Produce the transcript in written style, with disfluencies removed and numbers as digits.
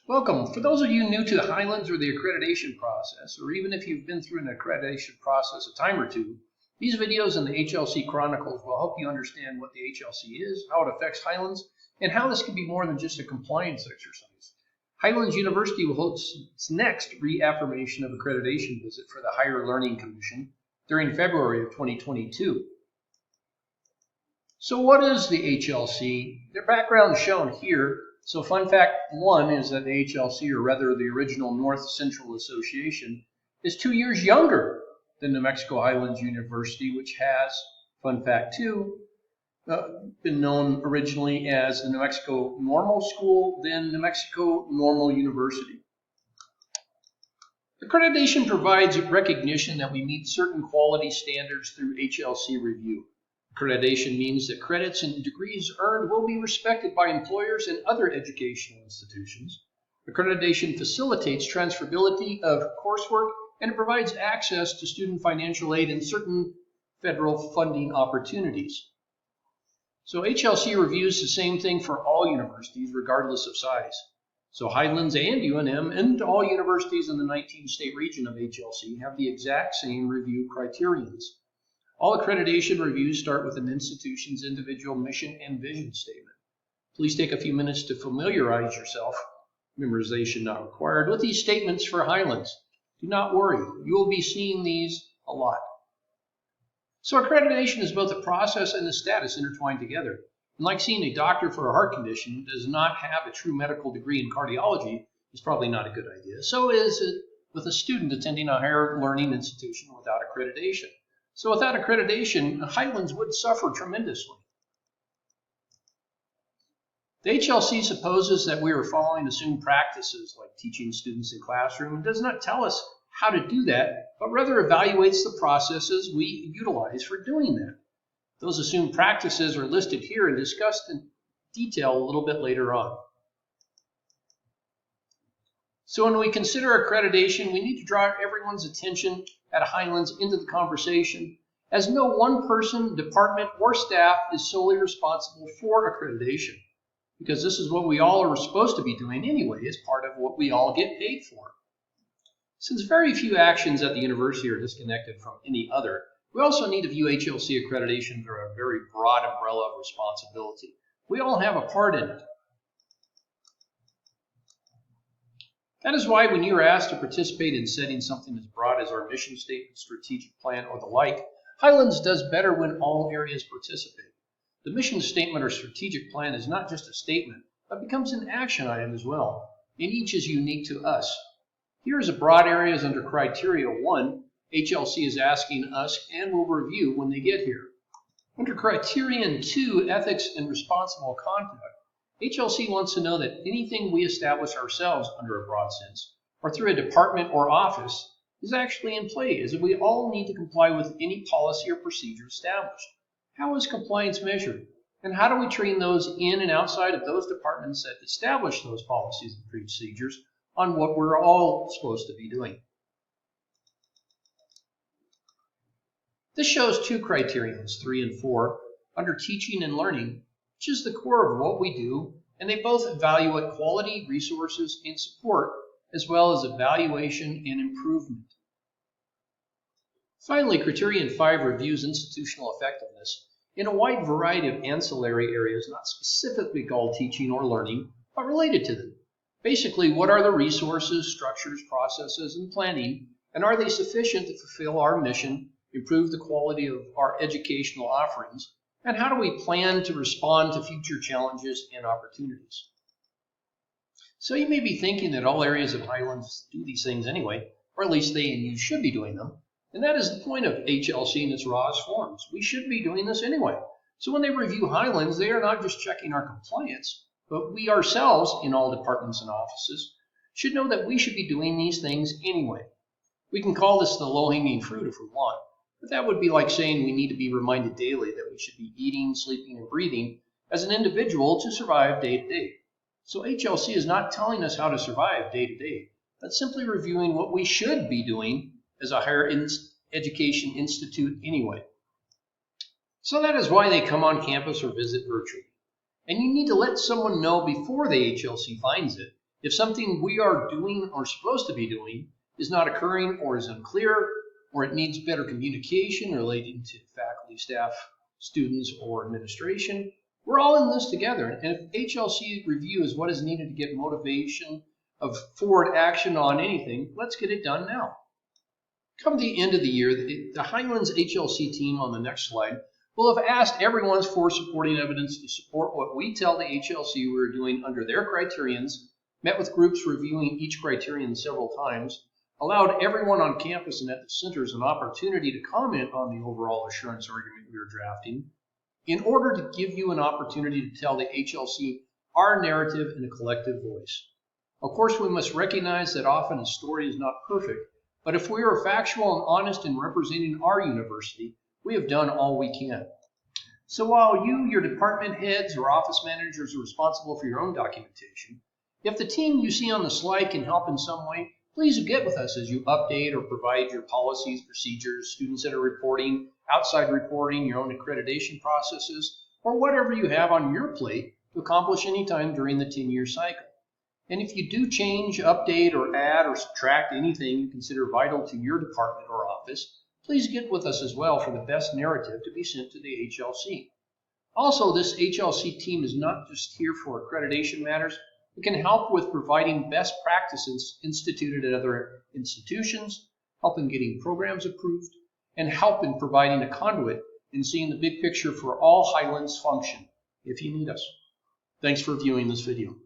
Welcome. For those of you new to the Highlands or the accreditation process, or even if you've been through an accreditation process a time or two, these videos and the HLC Chronicles will help you understand what the HLC is, how it affects Highlands, and how this can be more than just a compliance exercise. Highlands University will host its next reaffirmation of accreditation visit for the Higher Learning Commission during February of 2022. So what is the HLC? Their background is shown here. So fun fact one is that the HLC, or rather the original North Central Association, is 2 years younger than the Mexico Highlands University, which has, fun fact two, been known originally as the New Mexico Normal School, then New Mexico Normal University. Accreditation provides recognition that we meet certain quality standards through HLC review. Accreditation means that credits and degrees earned will be respected by employers and other educational institutions. Accreditation facilitates transferability of coursework and it provides access to student financial aid and certain federal funding opportunities. So HLC reviews the same thing for all universities, regardless of size. So Highlands and UNM and all universities in the 19-state region of HLC have the exact same review criterions. All accreditation reviews start with an institution's individual mission and vision statement. Please take a few minutes to familiarize yourself, memorization not required, with these statements for Highlands. Do not worry, you will be seeing these a lot. So accreditation is both a process and a status intertwined together. And like seeing a doctor for a heart condition who does not have a true medical degree in cardiology is probably not a good idea. So is it with a student attending a higher learning institution without accreditation. So without accreditation, Highlands would suffer tremendously. The HLC supposes that we are following assumed practices like teaching students in classroom and does not tell us how to do that, but rather evaluates the processes we utilize for doing that. Those assumed practices are listed here and discussed in detail a little bit later on. So when we consider accreditation, we need to draw everyone's attention at Highlands into the conversation, as no one person, department, or staff is solely responsible for accreditation, because this is what we all are supposed to be doing anyway as part of what we all get paid for. Since very few actions at the university are disconnected from any other, we also need to view HLC accreditation through a very broad umbrella of responsibility. We all have a part in it. That is why when you are asked to participate in setting something as broad as our mission statement, strategic plan, or the like, Highlands does better when all areas participate. The mission statement or strategic plan is not just a statement, but becomes an action item as well, and each is unique to us. Here is a broad areas under criteria 1, HLC is asking us and will review when they get here. Under criterion 2, ethics and responsible conduct, HLC wants to know that anything we establish ourselves under a broad sense, or through a department or office, is actually in play, as we all need to comply with any policy or procedure established. How is compliance measured? And how do we train those in and outside of those departments that establish those policies and procedures on what we're all supposed to be doing? This shows two criterions, 3 and 4, under teaching and learning, which is the core of what we do, and they both evaluate quality, resources, and support, as well as evaluation and improvement. Finally, criterion 5 reviews institutional effectiveness in a wide variety of ancillary areas not specifically called teaching or learning, but related to them. Basically, what are the resources, structures, processes, and planning, and are they sufficient to fulfill our mission, improve the quality of our educational offerings, and how do we plan to respond to future challenges and opportunities? So you may be thinking that all areas of Highlands do these things anyway, or at least they and you should be doing them. And that is the point of HLC in its rawest forms. We should be doing this anyway. So when they review Highlands, they are not just checking our compliance, but we ourselves, in all departments and offices, should know that we should be doing these things anyway. We can call this the low-hanging fruit if we want. But that would be like saying we need to be reminded daily that we should be eating, sleeping, and breathing as an individual to survive day to day. So HLC is not telling us how to survive day to day, but simply reviewing what we should be doing as a higher education institute anyway. So that is why they come on campus or visit virtually. And you need to let someone know before the HLC finds it If something we are doing or supposed to be doing is not occurring or is unclear, or it needs better communication relating to faculty, staff, students, or administration, we're all in this together. And if HLC review is what is needed to get motivation of forward action on anything, let's get it done now. Come the end of the year, the Highlands HLC team on the next slide will have asked everyone for supporting evidence to support what we tell the HLC we're doing under their criterions, met with groups reviewing each criterion several times, allowed everyone on campus and at the centers an opportunity to comment on the overall assurance argument we were drafting, in order to give you an opportunity to tell the HLC our narrative in a collective voice. Of course, we must recognize that often a story is not perfect, but if we are factual and honest in representing our university, we have done all we can. So while you, your department heads, or office managers are responsible for your own documentation, if the team you see on the slide can help in some way, please get with us as you update or provide your policies, procedures, student center reporting, outside reporting, your own accreditation processes, or whatever you have on your plate to accomplish any time during the 10-year cycle. And if you do change, update, or add or subtract anything you consider vital to your department or office, please get with us as well for the best narrative to be sent to the HLC. Also, this HLC team is not just here for accreditation matters. It can help with providing best practices instituted at other institutions, help in getting programs approved, and help in providing a conduit in seeing the big picture for all Highlands function if you need us. Thanks for viewing this video.